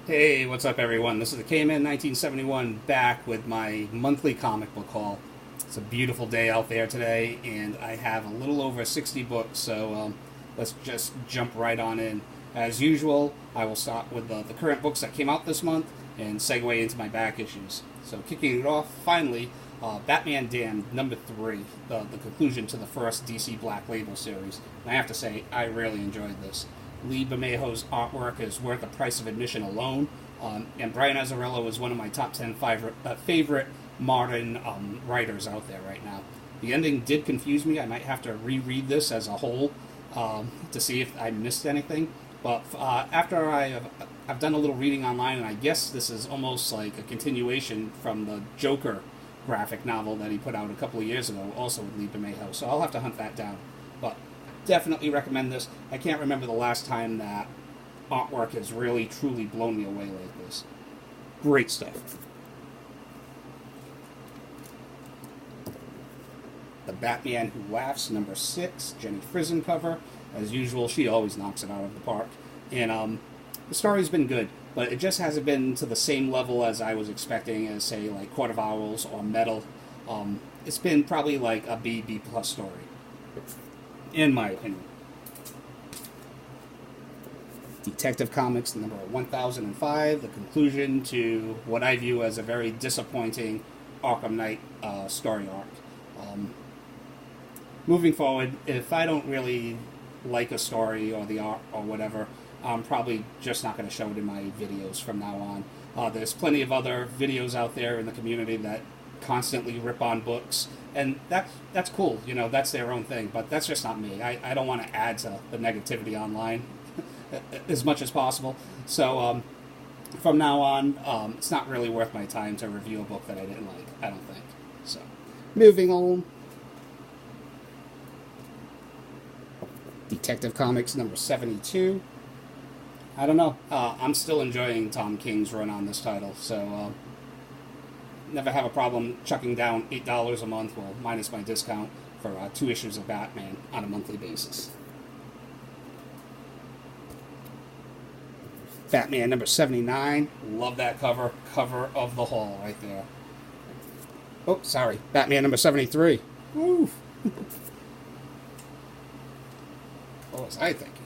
Hey, what's up, everyone? This is the K-Man 1971 back with my monthly comic book haul. It's a beautiful day out there today, and I have a little over 60 books, so let's just jump right on in. As usual, I will start with the current books that came out this month and segue into my back issues. So, kicking it off, finally, Batman Damned number 3, the conclusion to the first DC Black Label series. And I have to say, I really enjoyed this. Lee Bermejo's artwork is worth the price of admission alone, and Brian Azzarello is one of my top 10 favorite modern writers out there right now. The ending did confuse me. I might have to reread this as a whole to see if I missed anything. But after I've done a little reading online, and I guess this is almost like a continuation from the Joker graphic novel that he put out a couple of years ago, also with Lee Bermejo. So I'll have to hunt that down. But definitely recommend this. I can't remember the last time that artwork has really, truly blown me away like this. Great stuff. The Batman Who Laughs, number 6, Jenny Frison cover. As usual, she always knocks it out of the park. And the story's been good, but it just hasn't been to the same level as I was expecting as, say, like Court of Owls or Metal. It's been probably like a B plus story, in my opinion. Detective Comics number 1005, the conclusion to what I view as a very disappointing Arkham Knight story arc. Moving forward, if I don't really like a story or the art or whatever, I'm probably just not going to show it in my videos from now on. There's plenty of other videos out there in the community that constantly rip on books, and that's cool. You know, that's their own thing, but that's just not me. I don't want to add to the negativity online as much as possible. So from now on, it's not really worth my time to review a book that I didn't like, I don't think. So, moving on. Detective Comics number 72. I don't know. I'm still enjoying Tom King's run on this title, so never have a problem chucking down $8 a month, well, minus my discount, for 2 issues of Batman on a monthly basis. Batman number 79. Love that cover. Cover of the haul right there. Oh, sorry. Batman number 73. Woo! What was I thinking?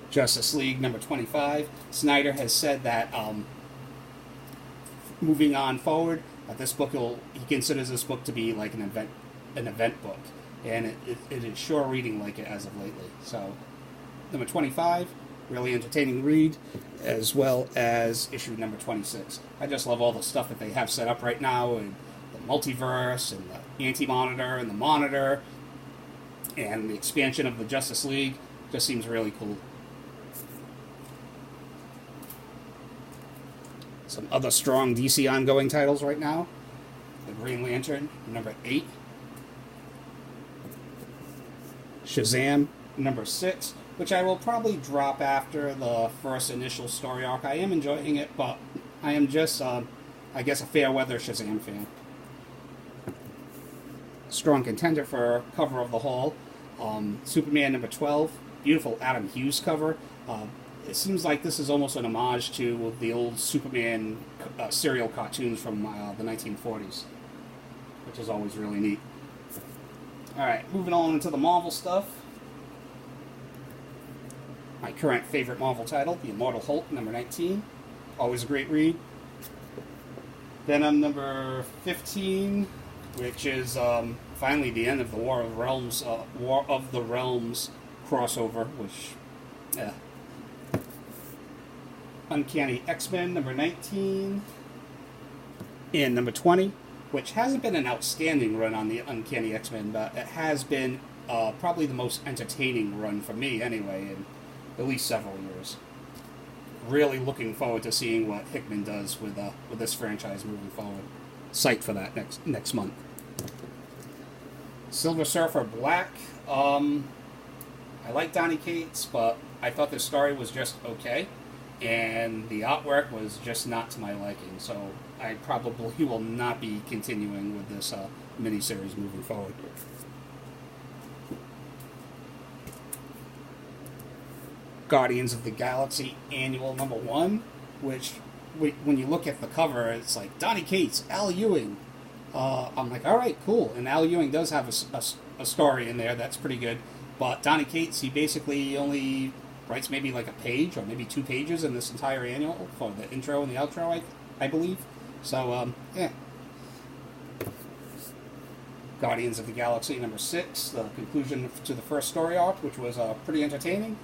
Justice League number 25. Snyder has said that moving on forward, this book he considers this book to be like an event book, and it is sure reading like it as of lately. So, number 25, really entertaining read, as well as issue number 26. I just love all the stuff that they have set up right now, and the multiverse, and the Anti-Monitor, and the Monitor, and the expansion of the Justice League. Just seems really cool. Some other strong DC ongoing titles right now. The Green Lantern, number 8. Shazam, number 6, which I will probably drop after the first initial story arc. I am enjoying it, but I am just, I guess, a fair-weather Shazam fan. Strong contender for cover of the haul. Superman number 12, beautiful Adam Hughes cover. It seems like this is almost an homage to the old Superman serial cartoons from the 1940s, which is always really neat. Alright, moving on into the Marvel stuff. My current favorite Marvel title, The Immortal Hulk, number 19. Always a great read. Venom number 15, which is finally the end of the War of the Realms crossover, which, Uncanny X-Men number 19, and number 20, which hasn't been an outstanding run on the Uncanny X-Men, but it has been probably the most entertaining run for me anyway in at least several years. Really looking forward to seeing what Hickman does with this franchise moving forward. Psyched for that next month. Silver Surfer Black. I like Donny Cates, but I thought the story was just okay, and the artwork was just not to my liking, so I probably will not be continuing with this miniseries moving forward. Guardians of the Galaxy Annual #1, which when you look at the cover, it's like Donny Cates, Al Ewing. I'm like, all right, cool. And Al Ewing does have a story in there that's pretty good. But Donny Cates, he basically only writes maybe like a page or maybe 2 pages in this entire annual for the intro and the outro, I believe. So, yeah. Guardians of the Galaxy #6, the conclusion to the first story arc, which was pretty entertaining.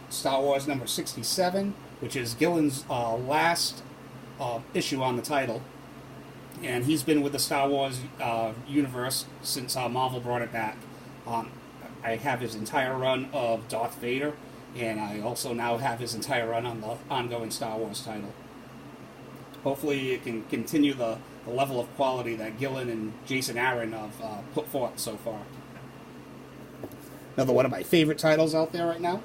Star Wars #67, which is Gillen's last issue on the title. And he's been with the Star Wars universe since Marvel brought it back. I have his entire run of Darth Vader, and I also now have his entire run on the ongoing Star Wars title. Hopefully it can continue the level of quality that Gillen and Jason Aaron have put forth so far. Another one of my favorite titles out there right now.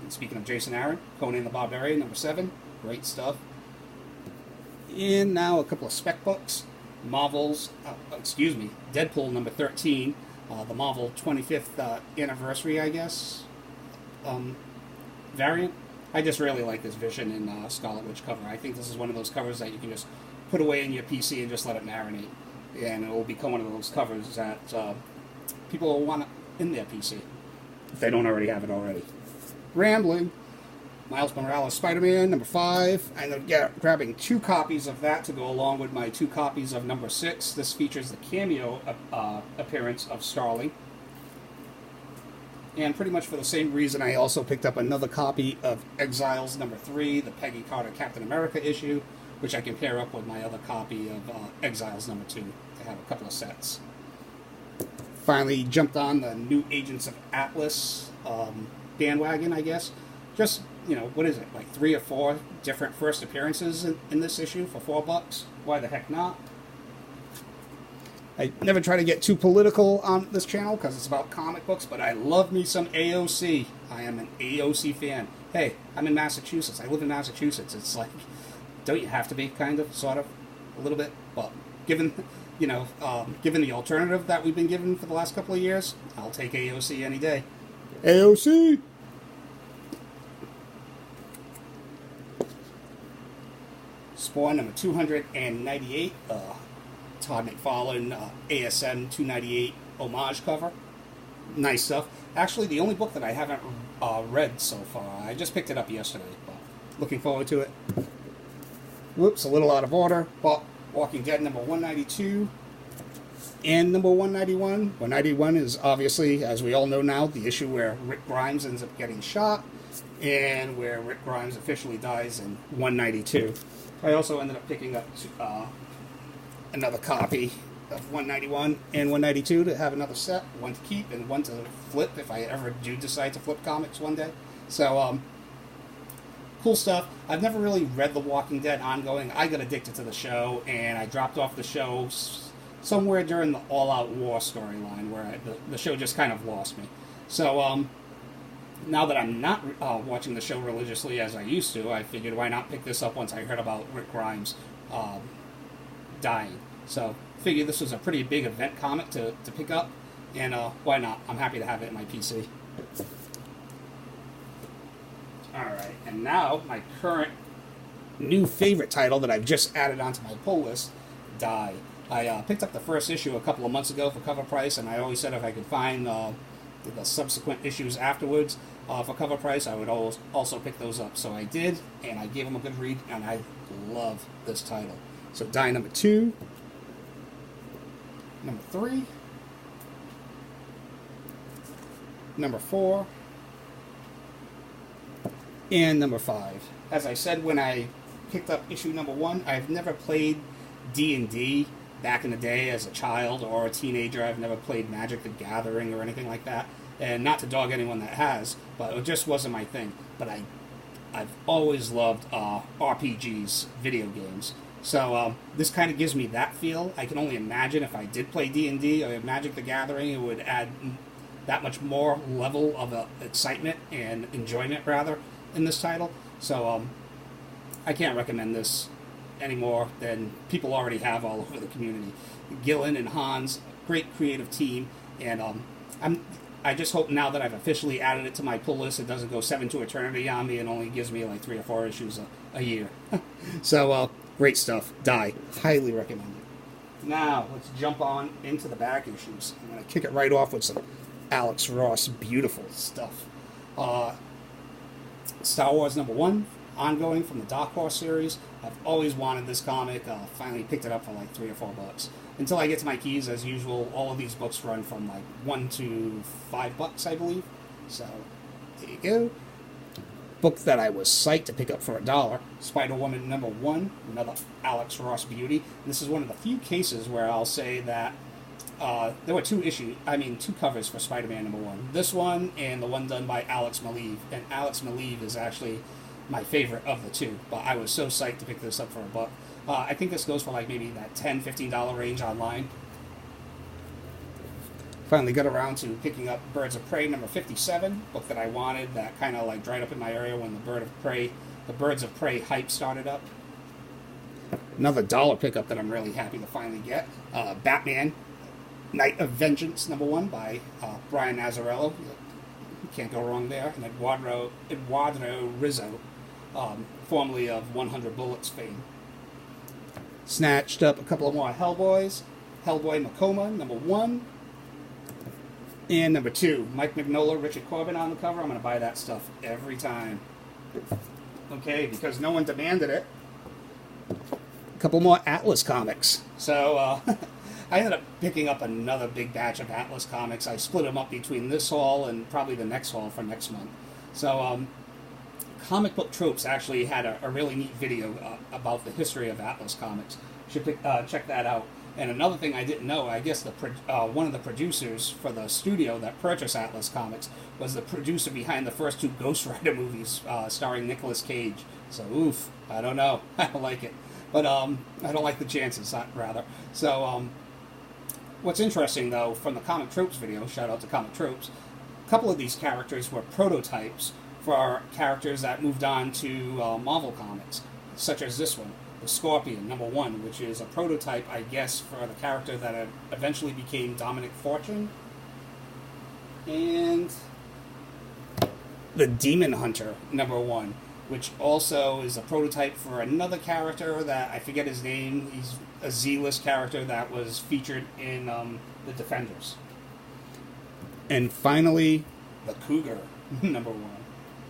And speaking of Jason Aaron, Conan the Barbarian #7. Great stuff. And now a couple of spec books. Deadpool #13. The Marvel 25th anniversary, I guess, variant. I just really like this Vision and Scarlet Witch cover. I think this is one of those covers that you can just put away in your PC and just let it marinate. And it will become one of those covers that people will want in their PC, if they don't already have it already. Rambling. Miles Morales Spider-Man #5. I ended up grabbing 2 copies of that to go along with my 2 copies of #6. This features the cameo appearance of Starling. And pretty much for the same reason, I also picked up another copy of Exiles #3, the Peggy Carter Captain America issue, which I can pair up with my other copy of Exiles #2 to have a couple of sets. Finally jumped on the new Agents of Atlas bandwagon, I guess. Just, what is it, like 3 or 4 different first appearances in this issue for $4? Why the heck not? I never try to get too political on this channel because it's about comic books, but I love me some AOC. I am an AOC fan. Hey, I'm in Massachusetts. I live in Massachusetts. It's like, don't you have to be, kind of, sort of, a little bit? But given the alternative that we've been given for the last couple of years, I'll take AOC any day. AOC! Spawn #298, Todd McFarlane ASM 298 homage cover. Nice stuff. Actually, the only book that I haven't read so far. I just picked it up yesterday, but looking forward to it. Whoops, a little out of order. But Walking Dead #192 and #191. 191 is obviously, as we all know now, the issue where Rick Grimes ends up getting shot and where Rick Grimes officially dies in 192. I also ended up picking up another copy of 191 and 192 to have another set, one to keep and one to flip if I ever do decide to flip comics one day. So, cool stuff. I've never really read The Walking Dead ongoing. I got addicted to the show, and I dropped off the show somewhere during the All Out War storyline where the show just kind of lost me. So, now that I'm not watching the show religiously as I used to, I figured why not pick this up once I heard about Rick Grimes dying. So, figured this was a pretty big event comic to pick up, and why not? I'm happy to have it in my PC. Alright, and now my current new favorite title that I've just added onto my pull list, Die. I picked up the first issue a couple of months ago for cover price, and I always said if I could find the subsequent issues afterwards for cover price, I would also pick those up. So I did, and I gave them a good read, and I love this title. So Die #2, #3, #4, and #5. As I said when I picked up issue #1, I've never played D&D back in the day as a child or a teenager. I've never played Magic the Gathering or anything like that. And not to dog anyone that has, but it just wasn't my thing. But I've always loved RPGs, video games. So this kind of gives me that feel. I can only imagine if I did play D&D or Magic the Gathering, it would add that much more level of excitement and enjoyment, rather, in this title. So I can't recommend this any more than people already have all over the community. Gillen and Hans, great creative team, and I just hope now that I've officially added it to my pull list, it doesn't go 7 to eternity on me and only gives me like 3 or 4 issues a year. So, great stuff. Die. Highly recommend it. Now, let's jump on into the back issues. I'm going to kick it right off with some Alex Ross. Beautiful stuff. Star Wars #1, ongoing from the Dark Horse series. I've always wanted this comic. Finally picked it up for like $3 or $4. Until I get to my keys, as usual, all of these books run from like $1 to $5, I believe. So, there you go. Book that I was psyched to pick up for $1, Spider-Woman #1, another Alex Ross beauty. This is one of the few cases where I'll say that there were two covers for Spider-Man #1. This one and the one done by Alex Maleev. And Alex Maleev is actually my favorite of the two. But I was so psyched to pick this up for $1. I think this goes for like maybe that $10, $15 range online. Finally got around to picking up Birds of Prey #57, book that I wanted that kind of like dried up in my area when the Birds of Prey hype started up. Another $1 pickup that I'm really happy to finally get. Batman Night of Vengeance #1 by Brian Azzarello. You can't go wrong there. And Eduardo Rizzo, formerly of 100 Bullets fame. Snatched up a couple of more Hellboys. Hellboy Makoma #1. And #2, Mike Mignola, Richard Corbin on the cover. I'm going to buy that stuff every time. Okay, because no one demanded it. A couple more Atlas comics. So, I ended up picking up another big batch of Atlas comics. I split them up between this haul and probably the next haul for next month. So, Comic Book Tropes actually had a really neat video about the history of Atlas comics. You should check that out. And another thing I didn't know, I guess one of the producers for the studio that purchased Atlas Comics was the producer behind the first 2 Ghost Rider movies starring Nicolas Cage. So, oof, I don't know. I don't like it. But I don't like the chances, rather. So, what's interesting, though, from the Comic Tropes video, shout out to Comic Tropes, a couple of these characters were prototypes for characters that moved on to Marvel Comics, such as this one. The Scorpion #1, which is a prototype, I guess, for the character that eventually became Dominic Fortune. And the Demon Hunter #1, which also is a prototype for another character that I forget his name. He's a Z-list character that was featured in The Defenders. And finally, the Cougar #1.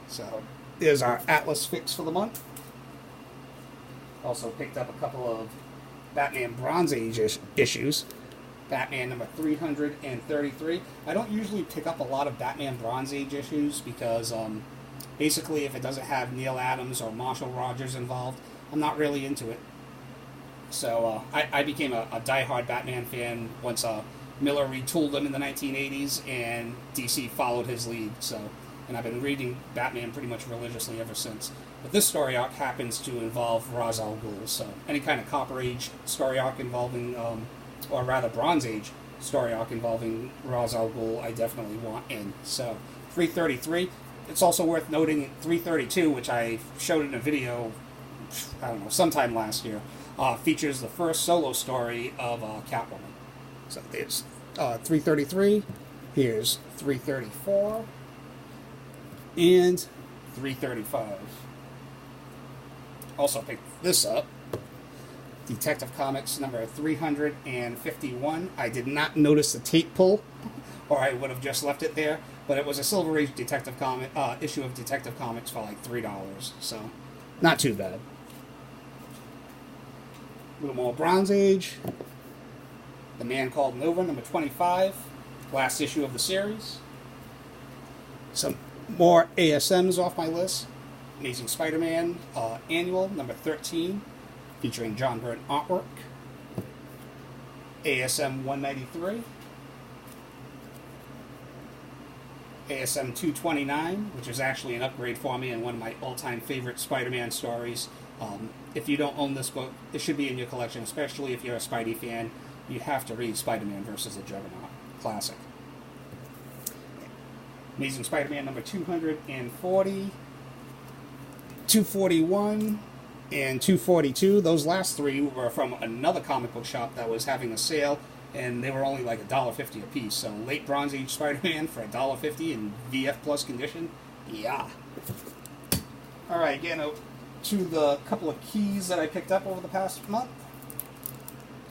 So there's our Atlas fix for the month. Also picked up a couple of Batman Bronze Age issues. Batman #333. I don't usually pick up a lot of Batman Bronze Age issues because basically if it doesn't have Neil Adams or Marshall Rogers involved, I'm not really into it. So I became a diehard Batman fan once Miller retooled them in the 1980s and DC followed his lead. And I've been reading Batman pretty much religiously ever since. But this story arc happens to involve Ra's al Ghul, so any kind of Copper Age story arc involving, or rather Bronze Age story arc involving Ra's al Ghul, I definitely want in. So, 333. It's also worth noting 332, which I showed in a video, I don't know, sometime last year, features the first solo story of Catwoman. So there's 333, here's 334, and 335. Also picked this up, Detective Comics #351. I did not notice the tape pull, or I would have just left it there, but it was a Silver Age Detective Comic issue of Detective Comics for like $3, so not too bad. A little more Bronze Age, The Man Called Nova #25, last issue of the series. Some more ASMs off my list. Amazing Spider-Man Annual #13, featuring John Byrne artwork. ASM 193. ASM 229, which is actually an upgrade for me and one of my all-time favorite Spider-Man stories. If you don't own this book, it should be in your collection, especially if you're a Spidey fan. You have to read Spider-Man vs. the Juggernaut. Classic. Amazing Spider-Man #240, 241, and 242. Those last three were from another comic book shop that was having a sale and they were only like $1.50 a piece. So late Bronze Age Spider-Man for $1.50 in VF Plus condition. Yeah. All right, getting out to the couple of keys that I picked up over the past month.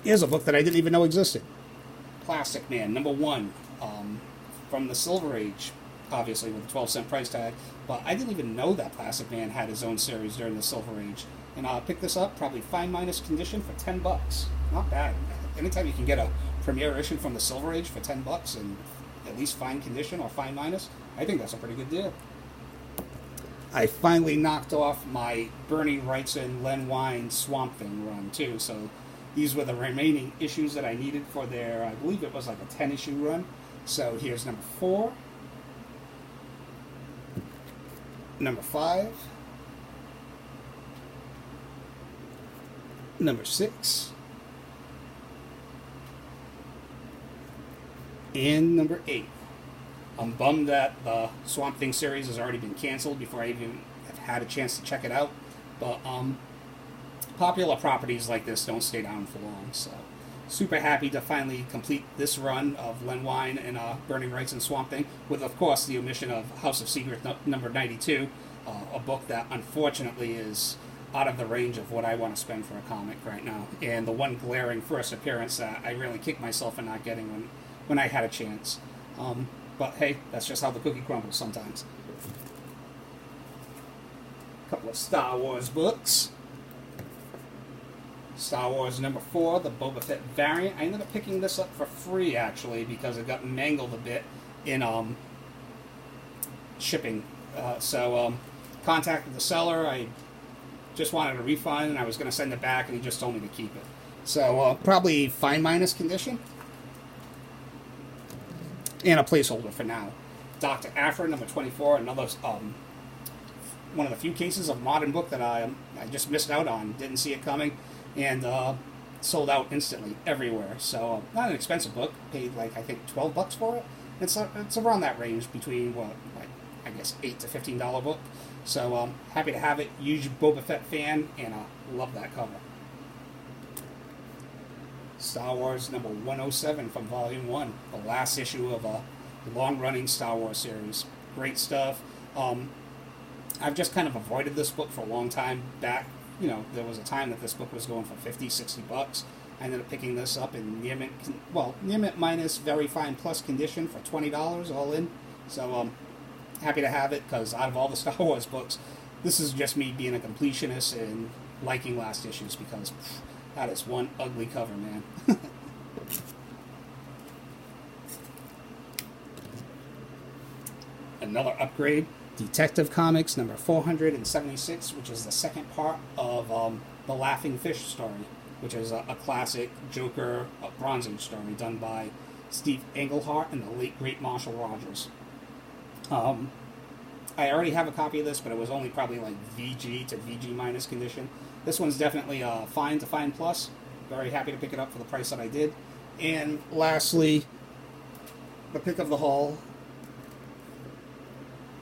Here's a book that I didn't even know existed. Plastic Man, #1, from the Silver Age, obviously with a 12-cent price tag. But I didn't even know that Plastic Man had his own series during the Silver Age. And I'll pick this up, probably fine minus condition, for $10. Not bad. Anytime you can get a premiere issue from the Silver Age for $10 and at least fine condition or fine minus, I think that's a pretty good deal. I finally knocked off my Bernie Wrightson, Len Wein Swamp Thing run too. So these were the remaining issues that I needed for their, I believe it was like a 10-issue run. So here's #4, #5, #6, and #8. I'm bummed that the Swamp Thing series has already been canceled before I even have had a chance to check it out. But popular properties like this don't stay down for long. So super happy to finally complete this run of Len Wein and Bernie Wrightson Swamp Thing, with, of course, the omission of House of Secrets number 92, a book that unfortunately is out of the range of what I want to spend for a comic right now. And the one glaring first appearance that I really kicked myself for not getting when I had a chance. But hey, that's just how the cookie crumbles sometimes. A couple of Star Wars books. Star Wars #4, the Boba Fett variant. I ended up picking this up for free, actually, because it got mangled a bit in shipping. So contacted the seller. I just wanted a refund, and I was going to send it back, and he just told me to keep it. So probably fine minus condition. And a placeholder for now. Dr. Aphra, #24, another one of the few cases of modern book that I just missed out on. Didn't see it coming, and sold out instantly everywhere. So not an expensive book. Paid like I think $12 for it. It's around that range between I guess $8 to $15 book. So happy to have it. Huge Boba Fett fan, and love that cover. Star Wars #107 from Volume 1, the last issue of a long-running Star Wars series. Great stuff. I've just kind of avoided this book for a long time back. You know, there was a time that this book was going for $50, $60. I ended up picking this up in near mint minus very fine plus condition for $20 all in. So happy to have it, because out of all the Star Wars books, this is just me being a completionist and liking last issues, because that is one ugly cover, man. Another upgrade, Detective Comics #476, which is the second part of the Laughing Fish story, which is a classic Joker Bronze Age story done by Steve Englehart and the late, great Marshall Rogers. I already have a copy of this, but it was only probably like VG to VG minus condition. This one's definitely fine to fine plus. Very happy to pick it up for the price that I did. And lastly, the pick of the haul,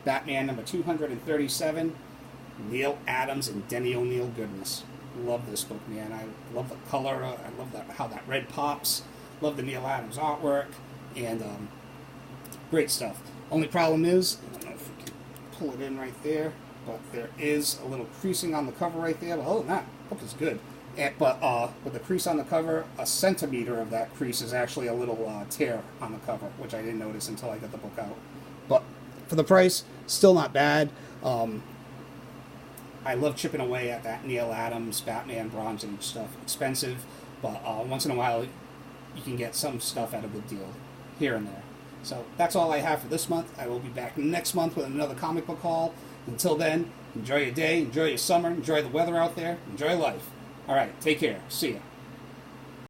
Batman #237, Neil Adams and Denny O'Neil goodness. Love this book, man. I love the color. I love how that red pops. Love the Neil Adams artwork. And great stuff. Only problem is, I don't know if we can pull it in right there, but there is a little creasing on the cover right there. But other than that, the book is good. But with the crease on the cover, a centimeter of that crease is actually a little tear on the cover, which I didn't notice until I got the book out. But for the price, still not bad. I love chipping away at that Neil Adams, Batman, Bronze Age stuff. Expensive, but once in a while you can get some stuff at a good deal here and there. So that's all I have for this month. I will be back next month with another comic book haul. Until then, enjoy your day, enjoy your summer, enjoy the weather out there, enjoy life. All right, take care. See ya.